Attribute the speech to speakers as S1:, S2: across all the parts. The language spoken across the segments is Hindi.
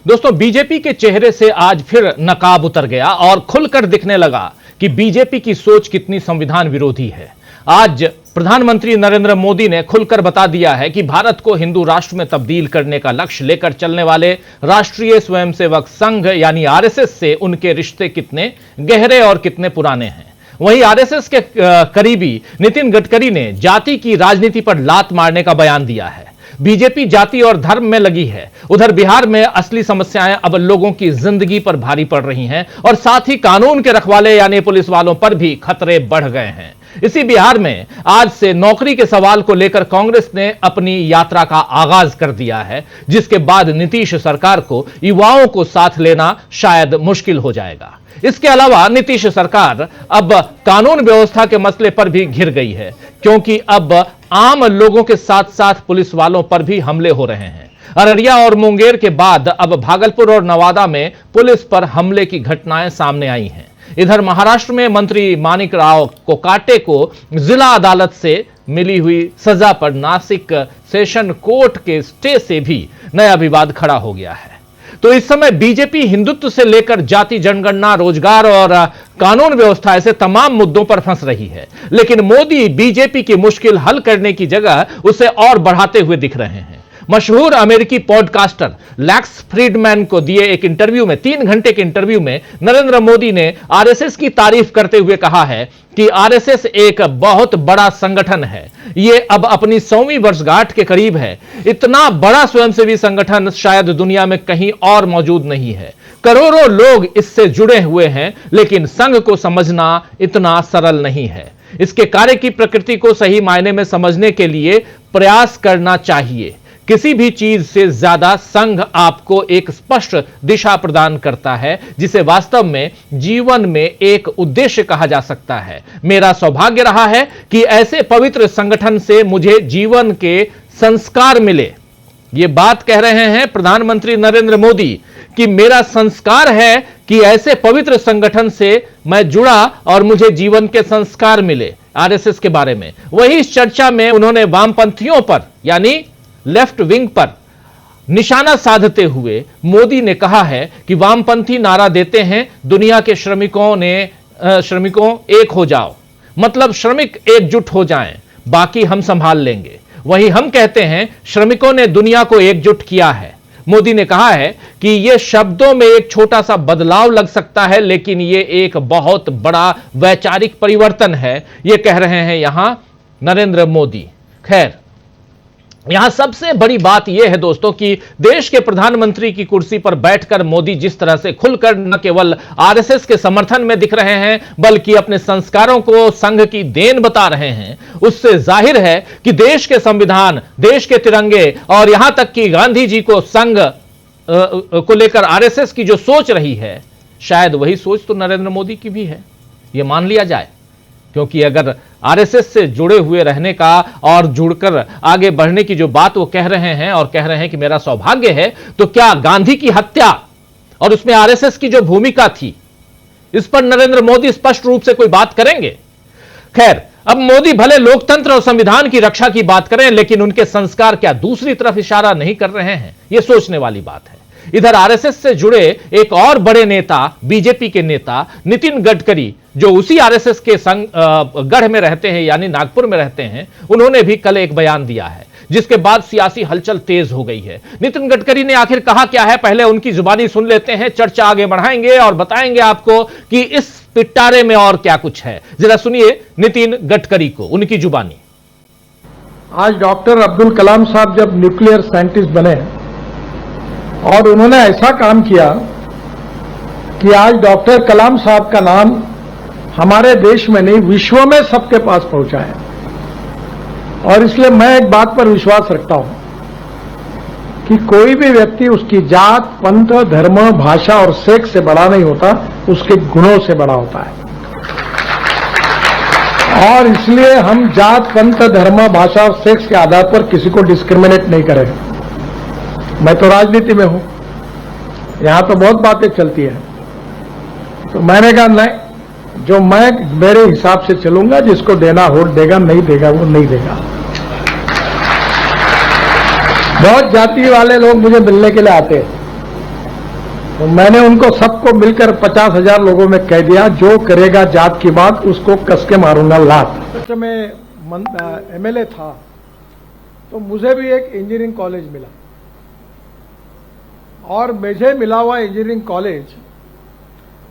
S1: दोस्तों, बीजेपी के चेहरे से आज फिर नकाब उतर गया और खुलकर दिखने लगा कि बीजेपी की सोच कितनी संविधान विरोधी है। आज प्रधानमंत्री नरेंद्र मोदी ने खुलकर बता दिया है कि भारत को हिंदू राष्ट्र में तब्दील करने का लक्ष्य लेकर चलने वाले राष्ट्रीय स्वयंसेवक संघ यानी आरएसएस से उनके रिश्ते कितने गहरे और कितने पुराने हैं। वहीं आरएसएस के करीबी नितिन गडकरी ने जाति की राजनीति पर लात मारने का बयान दिया है। बीजेपी जाति और धर्म में लगी है। उधर बिहार में असली समस्याएं अब लोगों की जिंदगी पर भारी पड़ रही हैं और साथ ही कानून के रखवाले यानी पुलिस वालों पर भी खतरे बढ़ गए हैं। इसी बिहार में आज से नौकरी के सवाल को लेकर कांग्रेस ने अपनी यात्रा का आगाज कर दिया है, जिसके बाद नीतीश सरकार को युवाओं को साथ लेना शायद मुश्किल हो जाएगा। इसके अलावा नीतीश सरकार अब कानून व्यवस्था के मसले पर भी घिर गई है, क्योंकि अब आम लोगों के साथ साथ पुलिस वालों पर भी हमले हो रहे हैं। अररिया और मुंगेर के बाद अब भागलपुर और नवादा में पुलिस पर हमले की घटनाएं सामने आई हैं। इधर महाराष्ट्र में मंत्री माणिक राव कोकाटे को जिला अदालत से मिली हुई सजा पर नासिक सेशन कोर्ट के स्टे से भी नया विवाद खड़ा हो गया है। तो इस समय बीजेपी हिंदुत्व से लेकर जाति जनगणना, रोजगार और कानून व्यवस्था ऐसे तमाम मुद्दों पर फंस रही है, लेकिन मोदी बीजेपी की मुश्किल हल करने की जगह उसे और बढ़ाते हुए दिख रहे हैं। मशहूर अमेरिकी पॉडकास्टर लैक्स फ्रीडमैन को दिए एक इंटरव्यू में 3 घंटे के इंटरव्यू में नरेंद्र मोदी ने आरएसएस की तारीफ करते हुए कहा है कि आरएसएस एक बहुत बड़ा संगठन है। यह अब अपनी 100वीं वर्षगांठ के करीब है। इतना बड़ा स्वयंसेवी संगठन शायद दुनिया में कहीं और मौजूद नहीं है। करोड़ों लोग इससे जुड़े हुए हैं, लेकिन संघ को समझना इतना सरल नहीं है। इसके कार्य की प्रकृति को सही मायने में समझने के लिए प्रयास करना चाहिए। किसी भी चीज से ज्यादा संघ आपको एक स्पष्ट दिशा प्रदान करता है, जिसे वास्तव में जीवन में एक उद्देश्य कहा जा सकता है। मेरा सौभाग्य रहा है कि ऐसे पवित्र संगठन से मुझे जीवन के संस्कार मिले। यह बात कह रहे हैं प्रधानमंत्री नरेंद्र मोदी कि मेरा संस्कार है कि ऐसे पवित्र संगठन से मैं जुड़ा और मुझे जीवन के संस्कार मिले। आरएसएस के बारे में वही इस चर्चा में उन्होंने वामपंथियों पर यानी लेफ्ट विंग पर निशाना साधते हुए मोदी ने कहा है कि वामपंथी नारा देते हैं दुनिया के श्रमिकों एक हो जाओ, मतलब श्रमिक एकजुट हो जाएं, बाकी हम संभाल लेंगे। वहीं हम कहते हैं श्रमिकों ने दुनिया को एकजुट किया है। मोदी ने कहा है कि यह शब्दों में एक छोटा सा बदलाव लग सकता है, लेकिन यह एक बहुत बड़ा वैचारिक परिवर्तन है, यह कह रहे हैं यहां नरेंद्र मोदी। खैर, यहां सबसे बड़ी बात यह है दोस्तों कि देश के प्रधानमंत्री की कुर्सी पर बैठकर मोदी जिस तरह से खुलकर न केवल आरएसएस के समर्थन में दिख रहे हैं, बल्कि अपने संस्कारों को संघ की देन बता रहे हैं, उससे जाहिर है कि देश के संविधान, देश के तिरंगे और यहां तक कि गांधी जी को संघ को लेकर आरएसएस की जो सोच रही है, शायद वही सोच तो नरेंद्र मोदी की भी है, यह मान लिया जाए। क्योंकि अगर आरएसएस से जुड़े हुए रहने का और जुड़कर आगे बढ़ने की जो बात वो कह रहे हैं और कह रहे हैं कि मेरा सौभाग्य है, तो क्या गांधी की हत्या और उसमें आरएसएस की जो भूमिका थी, इस पर नरेंद्र मोदी स्पष्ट रूप से कोई बात करेंगे? खैर, अब मोदी भले लोकतंत्र और संविधान की रक्षा की बात करें, लेकिन उनके संस्कार क्या दूसरी तरफ इशारा नहीं कर रहे हैं? यह सोचने वाली बात है। इधर आरएसएस से जुड़े एक और बड़े नेता, बीजेपी के नेता नितिन गडकरी, जो उसी आरएसएस के गढ़ में रहते हैं यानी नागपुर में रहते हैं, उन्होंने भी कल एक बयान दिया है, जिसके बाद सियासी हलचल तेज हो गई है। नितिन गडकरी ने आखिर कहा क्या है, पहले उनकी जुबानी सुन लेते हैं, चर्चा आगे बढ़ाएंगे और बताएंगे आपको कि इस पिटारे में और क्या कुछ है। जरा सुनिए नितिन गडकरी को, उनकी जुबानी।
S2: आज डॉक्टर अब्दुल कलाम साहब जब न्यूक्लियर साइंटिस्ट बने और उन्होंने ऐसा काम किया कि आज डॉक्टर कलाम साहब का नाम हमारे देश में नहीं विश्व में सबके पास पहुंचा है। और इसलिए मैं एक बात पर विश्वास रखता हूं कि कोई भी व्यक्ति उसकी जात, पंथ, धर्म, भाषा और सेक्स से बड़ा नहीं होता, उसके गुणों से बड़ा होता है। और इसलिए हम जात, पंथ, धर्म, भाषा और सेक्स के आधार पर किसी को डिस्क्रिमिनेट नहीं करें। मैं तो राजनीति में हूं, यहां तो बहुत बातें चलती है, तो मैंने कहा नहीं, जो मैं मेरे हिसाब से चलूंगा, जिसको देना वोट देगा, नहीं देगा वो नहीं देगा। बहुत जाति वाले लोग मुझे मिलने के लिए आते हैं, तो मैंने उनको सबको मिलकर 50,000 लोगों में कह दिया, जो करेगा जात की बात उसको कस के मारूंगा लात। मैं एमएलए था तो मुझे भी एक इंजीनियरिंग कॉलेज मिला और मुझे मिला हुआ इंजीनियरिंग कॉलेज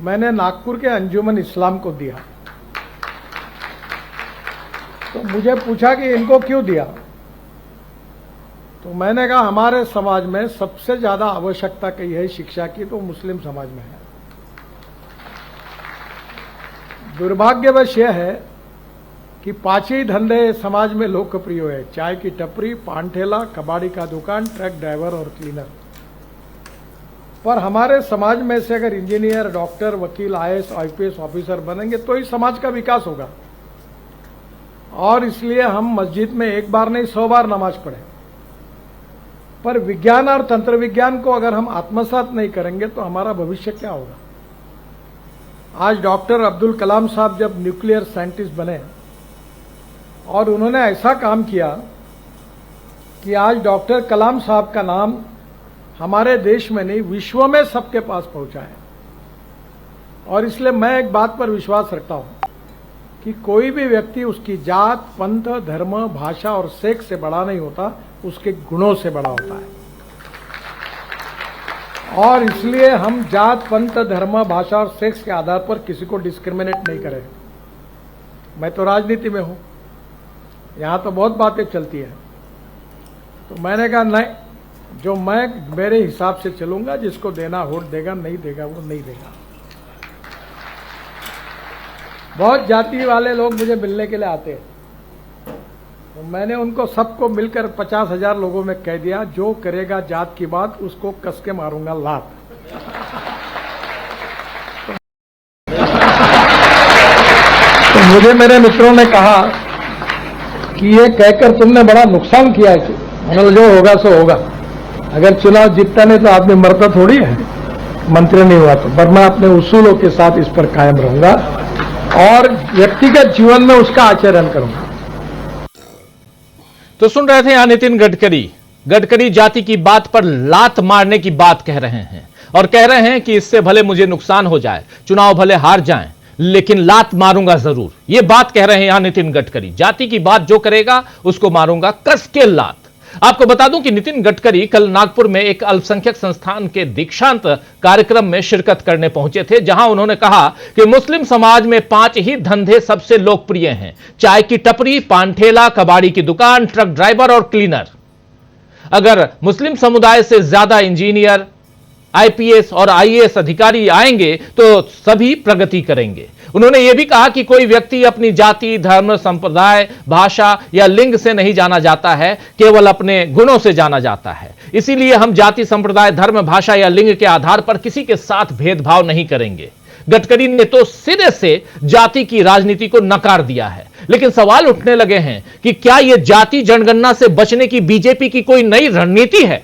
S2: मैंने नागपुर के अंजुमन इस्लाम को दिया। तो मुझे पूछा कि इनको क्यों दिया, तो मैंने कहा हमारे समाज में सबसे ज्यादा आवश्यकता कही है शिक्षा की तो मुस्लिम समाज में है। दुर्भाग्यवश यह है कि 5 ही धंधे समाज में लोकप्रिय है, चाय की टपरी, पान ठेला, कबाड़ी का दुकान, ट्रक ड्राइवर और क्लीनर। पर हमारे समाज में से अगर इंजीनियर, डॉक्टर, वकील, आईएएस, आईपीएस ऑफिसर बनेंगे तो ही समाज का विकास होगा। और इसलिए हम मस्जिद में एक बार नहीं 100 बार नमाज पढ़े, पर विज्ञान और तंत्र विज्ञान को अगर हम आत्मसात नहीं करेंगे तो हमारा भविष्य क्या होगा। आज डॉक्टर अब्दुल कलाम साहब जब न्यूक्लियर साइंटिस्ट बने और उन्होंने ऐसा काम किया कि आज डॉक्टर कलाम साहब का नाम हमारे देश में नहीं विश्व में सबके पास पहुंचा है। और इसलिए मैं एक बात पर विश्वास रखता हूं कि कोई भी व्यक्ति उसकी जात, पंथ, धर्म, भाषा और सेक्स से बड़ा नहीं होता, उसके गुणों से बड़ा होता है। और इसलिए हम जात, पंथ, धर्म, भाषा और सेक्स के आधार पर किसी को डिस्क्रिमिनेट नहीं करें। मैं तो राजनीति में हूं, यहां तो बहुत बातें चलती है, तो मैंने कहा नहीं, जो मैं मेरे हिसाब से चलूंगा, जिसको देना वोट देगा, नहीं देगा वो नहीं देगा। बहुत जाति वाले लोग मुझे मिलने के लिए आते हैं, तो मैंने उनको सबको मिलकर 50,000 लोगों में कह दिया, जो करेगा जात की बात उसको कस के मारूंगा लात। तो मुझे मेरे मित्रों ने कहा कि ये कहकर तुमने बड़ा नुकसान किया है। मतलब जो होगा सो होगा, अगर चुनाव जीतता नहीं तो आदमी मरता थोड़ी है, मंत्री नहीं हुआ तो। पर मैं अपने उसूलों के साथ इस पर कायम रहूंगा और व्यक्तिगत जीवन में उसका आचरण करूंगा।
S1: तो सुन रहे थे यहां नितिन गडकरी जाति की बात पर लात मारने की बात कह रहे हैं और कह रहे हैं कि इससे भले मुझे नुकसान हो जाए, चुनाव भले हार जाएं, लेकिन लात मारूंगा जरूर। यह बात कह रहे हैं यहां नितिन गडकरी, जाति की बात जो करेगा उसको मारूंगा कस के लात। आपको बता दूं कि नितिन गडकरी कल नागपुर में एक अल्पसंख्यक संस्थान के दीक्षांत कार्यक्रम में शिरकत करने पहुंचे थे, जहां उन्होंने कहा कि मुस्लिम समाज में 5 ही धंधे सबसे लोकप्रिय हैं, चाय की टपरी, पान ठेला, कबाड़ी की दुकान, ट्रक ड्राइवर और क्लीनर। अगर मुस्लिम समुदाय से ज्यादा इंजीनियर, आईपीएस और आईएएस अधिकारी आएंगे तो सभी प्रगति करेंगे। उन्होंने यह भी कहा कि कोई व्यक्ति अपनी जाति, धर्म, संप्रदाय, भाषा या लिंग से नहीं जाना जाता है, केवल अपने गुणों से जाना जाता है। इसीलिए हम जाति, संप्रदाय, धर्म, भाषा या लिंग के आधार पर किसी के साथ भेदभाव नहीं करेंगे। गडकरी ने तो सिरे से जाति की राजनीति को नकार दिया है, लेकिन सवाल उठने लगे हैं कि क्या यह जाति जनगणना से बचने की बीजेपी की कोई नई रणनीति है।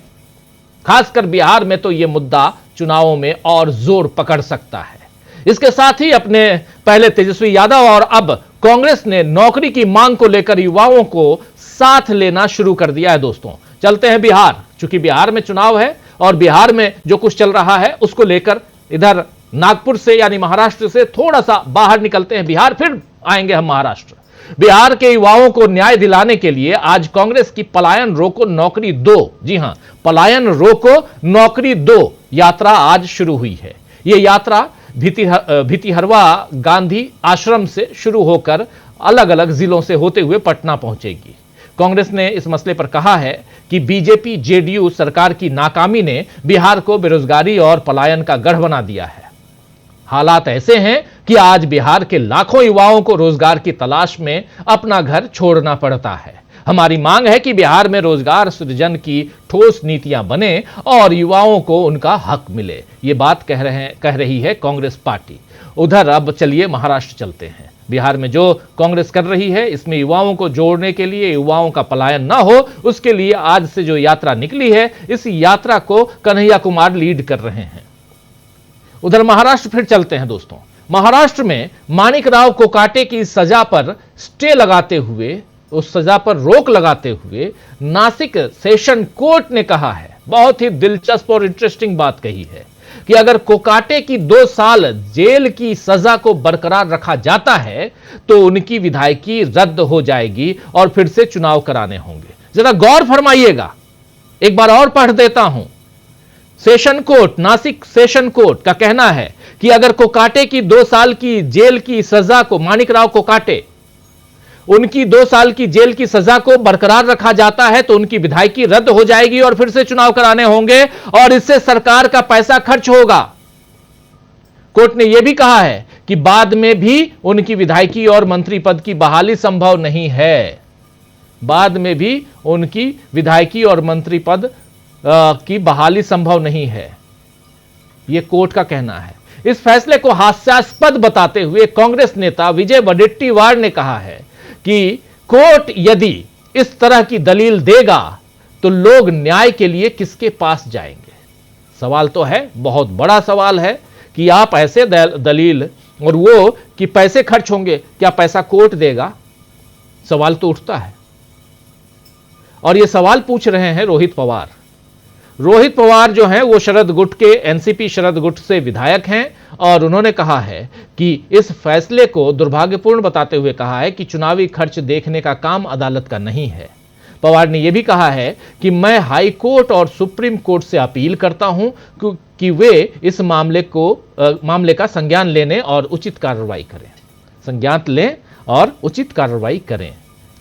S1: खासकर बिहार में तो यह मुद्दा चुनावों में और जोर पकड़ सकता है। इसके साथ ही अपने पहले तेजस्वी यादव और अब कांग्रेस ने नौकरी की मांग को लेकर युवाओं को साथ लेना शुरू कर दिया है। दोस्तों चलते हैं बिहार, चूंकि बिहार में चुनाव है और बिहार में जो कुछ चल रहा है उसको लेकर इधर नागपुर से यानी महाराष्ट्र से थोड़ा सा बाहर निकलते हैं बिहार, फिर आएंगे हम महाराष्ट्र। बिहार के युवाओं को न्याय दिलाने के लिए आज कांग्रेस की पलायन रोको नौकरी दो, जी हां, पलायन रोको नौकरी दो यात्रा आज शुरू हुई है। यह यात्रा भितिहरवा गांधी आश्रम से शुरू होकर अलग अलग जिलों से होते हुए पटना पहुंचेगी। कांग्रेस ने इस मसले पर कहा है कि बीजेपी जेडीयू सरकार की नाकामी ने बिहार को बेरोजगारी और पलायन का गढ़ बना दिया है। हालात ऐसे हैं कि आज बिहार के लाखों युवाओं को रोजगार की तलाश में अपना घर छोड़ना पड़ता है। हमारी मांग है कि बिहार में रोजगार सृजन की ठोस नीतियां बने और युवाओं को उनका हक मिले। ये बात कह रही है कांग्रेस पार्टी। उधर अब चलिए महाराष्ट्र चलते हैं। बिहार में जो कांग्रेस कर रही है इसमें युवाओं को जोड़ने के लिए, युवाओं का पलायन ना हो उसके लिए आज से जो यात्रा निकली है, इस यात्रा को कन्हैया कुमार लीड कर रहे हैं। उधर महाराष्ट्र फिर चलते हैं दोस्तों। महाराष्ट्र में माणिकराव कोकाटे की सजा पर स्टे लगाते हुए, उस सजा पर रोक लगाते हुए नासिक सेशन कोर्ट ने कहा है, बहुत ही दिलचस्प और इंटरेस्टिंग बात कही है कि अगर कोकाटे की 2 साल जेल की सजा को बरकरार रखा जाता है तो उनकी विधायकी रद्द हो जाएगी और फिर से चुनाव कराने होंगे। जरा गौर फरमाइएगा, एक बार और पढ़ देता हूं। Session court, Nashik session court का कहना है कि अगर कोकाटे की 2 साल की जेल की सजा को, माणिकराव कोकाटे, उनकी 2 साल की जेल की सजा को बरकरार रखा जाता है तो उनकी विधायकी रद्द हो जाएगी और फिर से चुनाव कराने होंगे और इससे सरकार का पैसा खर्च होगा। कोर्ट ने यह भी कहा है कि बाद में भी उनकी विधायकी और मंत्री पद की बहाली संभव नहीं है। बाद में भी उनकी विधायकी और मंत्री पद की बहाली संभव नहीं है, यह कोर्ट का कहना है। इस फैसले को हास्यास्पद बताते हुए कांग्रेस नेता विजय वडेट्टीवार ने कहा है कि कोर्ट यदि इस तरह की दलील देगा तो लोग न्याय के लिए किसके पास जाएंगे। सवाल तो है, बहुत बड़ा सवाल है कि आप ऐसे दलील, और वो कि पैसे खर्च होंगे, क्या पैसा कोर्ट देगा? सवाल तो उठता है। और ये सवाल पूछ रहे हैं रोहित पवार। रोहित पवार जो हैं वो शरद गुट के, एनसीपी शरद गुट से विधायक हैं और उन्होंने कहा है कि इस फैसले को दुर्भाग्यपूर्ण बताते हुए कहा है कि चुनावी खर्च देखने का काम अदालत का नहीं है। पवार ने यह भी कहा है कि मैं हाई कोर्ट और सुप्रीम कोर्ट से अपील करता हूं कि वे इस मामले का संज्ञान लेने और उचित कार्रवाई करें। संज्ञान लें और उचित कार्रवाई करें,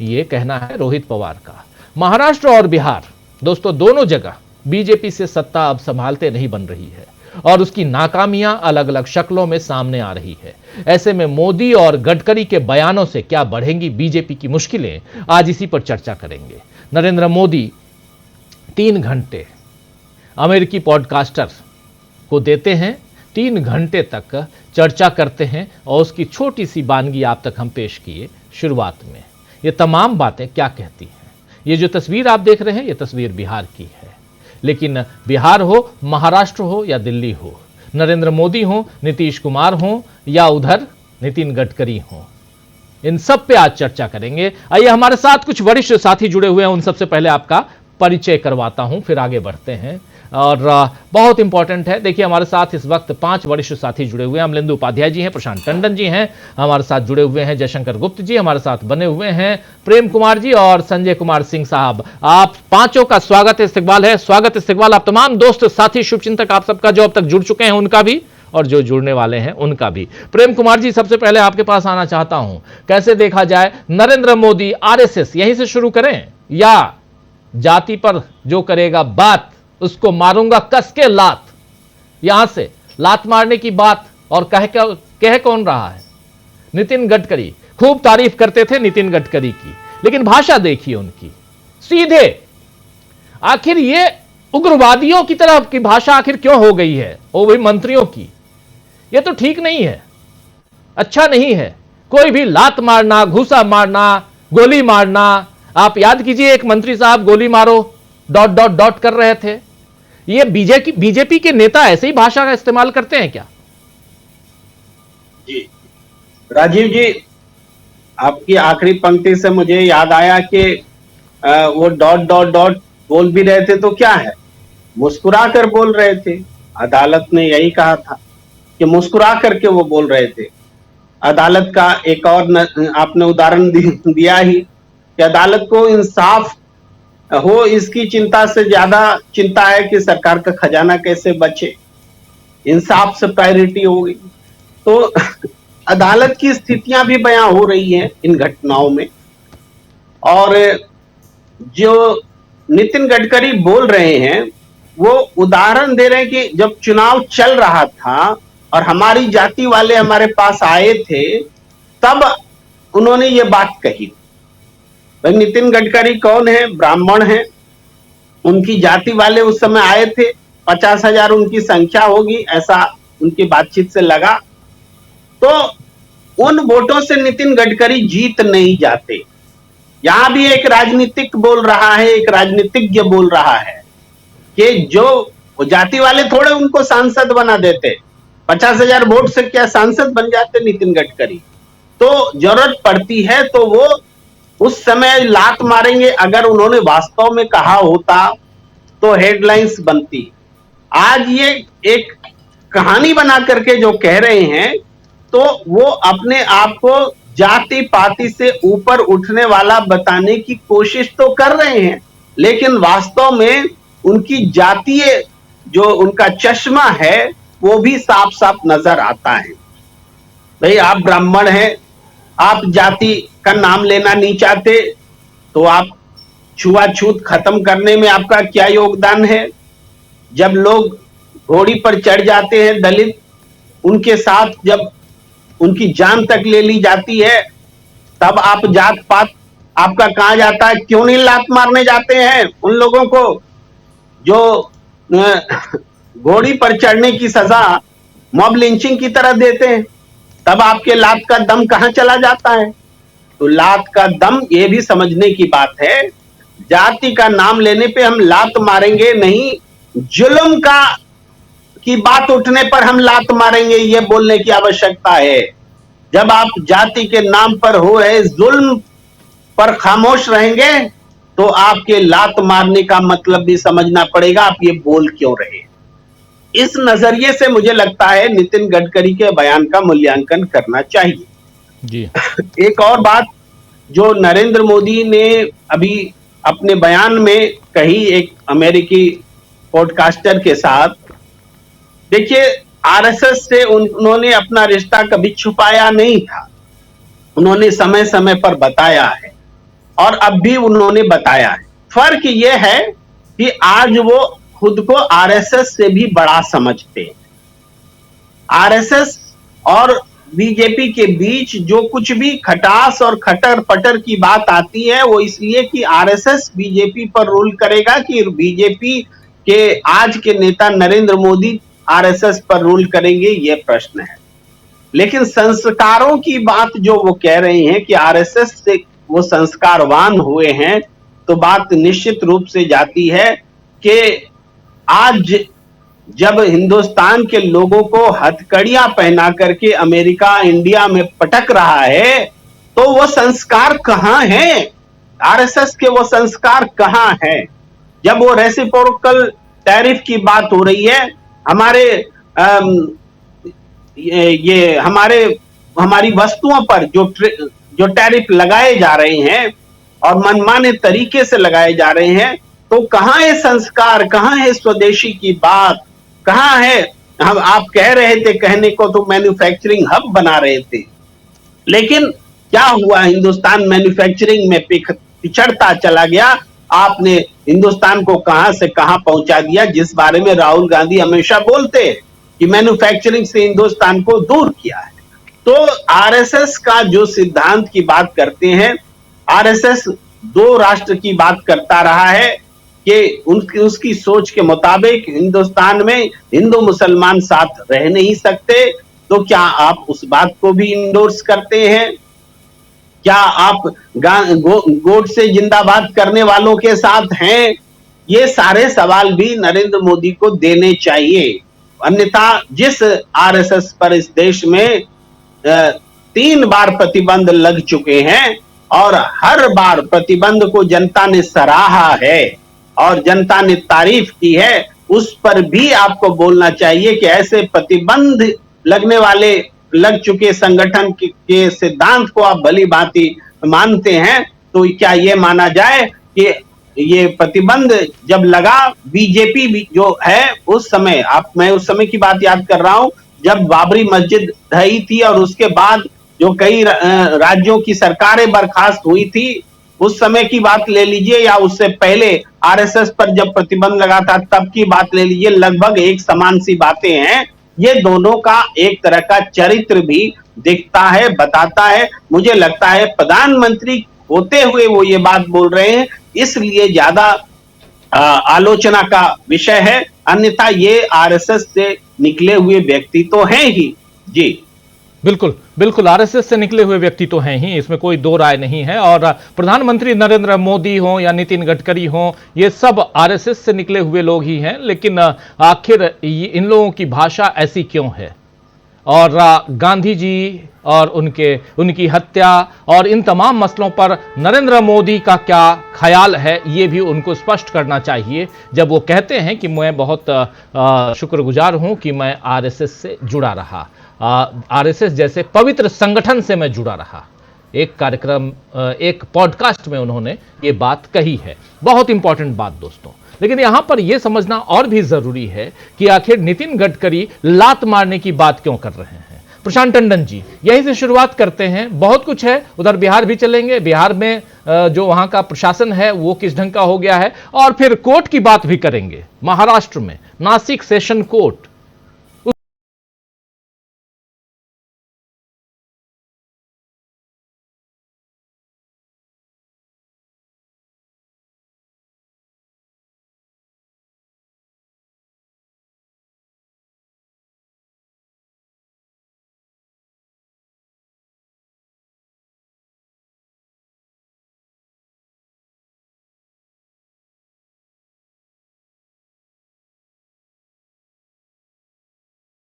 S1: यह कहना है रोहित पवार का। महाराष्ट्र और बिहार, दोस्तों, दोनों जगह बीजेपी से सत्ता अब संभालते नहीं बन रही है और उसकी नाकामियां अलग अलग शक्लों में सामने आ रही है। ऐसे में मोदी और गडकरी के बयानों से क्या बढ़ेंगी बीजेपी की मुश्किलें, आज इसी पर चर्चा करेंगे। नरेंद्र मोदी 3 घंटे अमेरिकी पॉडकास्टर को देते हैं, 3 घंटे तक चर्चा करते हैं और उसकी छोटी सी वानगी आप तक हम पेश किए शुरुआत में। ये तमाम बातें क्या कहती हैं? ये जो तस्वीर आप देख रहे हैं, ये तस्वीर बिहार की है, लेकिन बिहार हो, महाराष्ट्र हो या दिल्ली हो, नरेंद्र मोदी हो, नीतीश कुमार हो या उधर नितिन गडकरी हो, इन सब पे आज चर्चा करेंगे। आइए, हमारे साथ कुछ वरिष्ठ साथी जुड़े हुए हैं, उन सबसे पहले आपका परिचय करवाता हूं, फिर आगे बढ़ते हैं। और बहुत इंपॉर्टेंट है, देखिए हमारे साथ इस वक्त 5 वरिष्ठ साथी जुड़े हुए हैं। अमलेंदु उपाध्याय जी हैं, प्रशांत टंडन जी हैं हमारे साथ जुड़े हुए हैं, जयशंकर गुप्त जी हमारे साथ बने हुए हैं, प्रेम कुमार जी और संजय कुमार सिंह साहब। आप पांचों का स्वागत इस्तकबाल है। स्वागत इस्तकबाल आप तमाम दोस्त साथी शुभचिंतक आप सबका, जो अब तक जुड़ चुके हैं उनका भी और जो जुड़ने वाले हैं उनका भी। प्रेम कुमार जी, सबसे पहले आपके पास आना चाहता हूं, कैसे देखा जाए नरेंद्र मोदी, आरएसएस, यहीं से शुरू करें या जाति पर जो करेगा बात उसको मारूंगा कस के लात, यहां से लात मारने की बात और कह कौन रहा है? नितिन गडकरी। खूब तारीफ करते थे नितिन गडकरी की, लेकिन भाषा देखिए उनकी, सीधे। आखिर ये उग्रवादियों की तरह की भाषा आखिर क्यों हो गई है, वो भी मंत्रियों की? ये तो ठीक नहीं है, अच्छा नहीं है। कोई भी लात मारना, घूसा मारना, गोली मारना, आप याद कीजिए एक मंत्री साहब गोली मारो ... कर रहे थे। ये बीजेपी के नेता ऐसे ही भाषा का इस्तेमाल करते हैं क्या?
S3: जी राजीव जी, आपकी आखिरी पंक्ति से मुझे याद आया कि वो ... बोल भी रहे थे तो क्या है, मुस्कुरा कर बोल रहे थे। अदालत ने यही कहा था कि मुस्कुरा करके वो बोल रहे थे। अदालत का एक और आपने उदाहरण दिया ही कि अदालत को इंसाफ हो, इसकी चिंता से ज्यादा चिंता है कि सरकार का खजाना कैसे बचे। इंसाफ से प्रायोरिटी हो गई। तो अदालत की स्थितियां भी बयां हो रही हैं इन घटनाओं में। और जो नितिन गडकरी बोल रहे हैं वो उदाहरण दे रहे हैं कि जब चुनाव चल रहा था और हमारी जाति वाले हमारे पास आए थे, तब उन्होंने ये बात कही। भाई नितिन गडकरी कौन है? ब्राह्मण हैं, उनकी जाति वाले उस समय आए थे, 50,000 उनकी संख्या होगी, ऐसा उनकी बातचीत से लगा। तो उन वोटों से नितिन गडकरी जीत नहीं जाते। यहां भी एक राजनीतिक बोल रहा है, एक राजनीतिज्ञ बोल रहा है कि जो जाति वाले थोड़े उनको सांसद बना देते, 50,000 वोट से क्या सांसद बन जाते नितिन गडकरी? तो जरूरत पड़ती है तो वो उस समय लात मारेंगे। अगर उन्होंने वास्तव में कहा होता तो हेडलाइंस बनती। आज ये एक कहानी बना करके जो कह रहे हैं, तो वो अपने आप को जाति पाति से ऊपर उठने वाला बताने की कोशिश तो कर रहे हैं, लेकिन वास्तव में उनकी जातीय जो उनका चश्मा है वो भी साफ साफ नजर आता है। भाई आप ब्राह्मण हैं, आप जाति का नाम लेना नहीं चाहते, तो आप छुआछूत खत्म करने में आपका क्या योगदान है? जब लोग घोड़ी पर चढ़ जाते हैं दलित, उनके साथ जब उनकी जान तक ले ली जाती है, तब आप जात पात आपका कहां जाता है? क्यों नहीं लात मारने जाते हैं उन लोगों को जो घोड़ी पर चढ़ने की सजा मॉब लिंचिंग की तरह देते हैं? तब आपके लात का दम कहां चला जाता है? तो लात का दम ये भी समझने की बात है, जाति का नाम लेने पे हम लात मारेंगे नहीं, जुल्म का की बात उठने पर हम लात मारेंगे, ये बोलने की आवश्यकता है। जब आप जाति के नाम पर हो रहे जुल्म पर खामोश रहेंगे, तो आपके लात मारने का मतलब भी समझना पड़ेगा, आप ये बोल क्यों रहे। इस नजरिए से मुझे लगता है नितिन गडकरी के बयान का मूल्यांकन करना चाहिए
S1: जी।
S3: एक और बात जो नरेंद्र मोदी ने अभी अपने बयान में कही एक अमेरिकी पॉडकास्टर के साथ, देखिए आरएसएस से उन्होंने अपना रिश्ता कभी छुपाया नहीं था, उन्होंने समय समय पर बताया है और अब भी उन्होंने बताया है। फर्क यह है कि आज वो खुद को आरएसएस से भी बड़ा समझते हैं। आरएसएस और बीजेपी के बीच जो कुछ भी खटास और खटर पटर की बात आती है, वो इसलिए कि आरएसएस बीजेपी पर रूल करेगा कि बीजेपी के आज के नेता नरेंद्र मोदी आरएसएस पर रूल करेंगे, ये प्रश्न है। लेकिन संस्कारों की बात जो वो कह रहे हैं कि आरएसएस से वो संस्कारवान हुए हैं, तो बात निश्चित रूप से जाती है कि आज जब हिंदुस्तान के लोगों को हथकड़ियां पहना करके अमेरिका इंडिया में पटक रहा है, तो वो संस्कार कहां हैं? आरएसएस के वो संस्कार कहां हैं? जब वो रेसिप्रोकल टैरिफ की बात हो रही है, हमारी वस्तुओं पर जो टैरिफ लगाए जा रहे हैं और मनमाने तरीके से लगाए जा रहे हैं, तो कहां है संस्कार, कहां है स्वदेशी की बात, कहां है? हम आप कह रहे थे, कहने को तो मैन्युफैक्चरिंग हब बना रहे थे, लेकिन क्या हुआ? हिंदुस्तान मैन्युफैक्चरिंग में पिछड़ता चला गया। आपने हिंदुस्तान को कहां से कहां पहुंचा दिया, जिस बारे में राहुल गांधी हमेशा बोलते हैं कि मैन्युफैक्चरिंग से हिंदुस्तान को दूर किया है। तो आरएसएस का जो सिद्धांत की बात करते हैं, आरएसएस दो राष्ट्र की बात करता रहा है कि उसकी सोच के मुताबिक हिंदुस्तान में हिंदू मुसलमान साथ रह नहीं सकते। तो क्या आप उस बात को भी इंडोर्स करते हैं? क्या आप गोडसे जिंदाबाद करने वालों के साथ हैं? ये सारे सवाल भी नरेंद्र मोदी को देने चाहिए। अन्यथा जिस आरएसएस पर इस देश में 3 बार प्रतिबंध लग चुके हैं और हर बार प्रतिबंध को जनता ने सराहा है और जनता ने तारीफ की है, उस पर भी आपको बोलना चाहिए कि ऐसे प्रतिबंध लग चुके संगठन के सिद्धांत को आप भली भांति मानते हैं, तो क्या ये माना जाए कि ये प्रतिबंध जब लगा, बीजेपी भी जो है उस समय, मैं उस समय की बात याद कर रहा हूं जब बाबरी मस्जिद ढही थी और उसके बाद जो कई राज्यों की सरकारें बर्खास्त हुई थी, उस समय की बात ले लीजिए या उससे पहले आरएसएस पर जब प्रतिबंध लगा था तब की बात ले लीजिए, लगभग एक समान सी बातें हैं। ये दोनों का एक तरह का चरित्र भी दिखता है, बताता है। मुझे लगता है प्रधानमंत्री होते हुए वो ये बात बोल रहे हैं, इसलिए ज्यादा आलोचना का विषय है। अन्यथा ये आरएसएस से निकले हुए व्यक्ति तो हैं ही। जी
S1: बिल्कुल बिल्कुल, आरएसएस से निकले हुए व्यक्ति तो हैं ही, इसमें कोई दो राय नहीं है। और प्रधानमंत्री नरेंद्र मोदी हो या नितिन गडकरी हो, ये सब आरएसएस से निकले हुए लोग ही हैं। लेकिन आखिर इन लोगों की भाषा ऐसी क्यों है और गांधी जी और उनकी हत्या और इन तमाम मसलों पर नरेंद्र मोदी का क्या ख्याल है, ये भी उनको स्पष्ट करना चाहिए जब वो कहते हैं कि मैं बहुत शुक्रगुजार हूं कि मैं आरएसएस से जुड़ा रहा, आरएसएस जैसे पवित्र संगठन से मैं जुड़ा रहा। एक कार्यक्रम, एक पॉडकास्ट में उन्होंने ये बात कही है। बहुत इंपॉर्टेंट बात दोस्तों। लेकिन यहां पर यह समझना और भी जरूरी है कि आखिर नितिन गडकरी लात मारने की बात क्यों कर रहे हैं। प्रशांत टंडन जी, यहीं से शुरुआत करते हैं। बहुत कुछ है, उधर बिहार भी चलेंगे, बिहार में जो वहां का प्रशासन है वो किस ढंग का हो गया है, और फिर कोर्ट की बात भी करेंगे। महाराष्ट्र में नासिक सेशन कोर्ट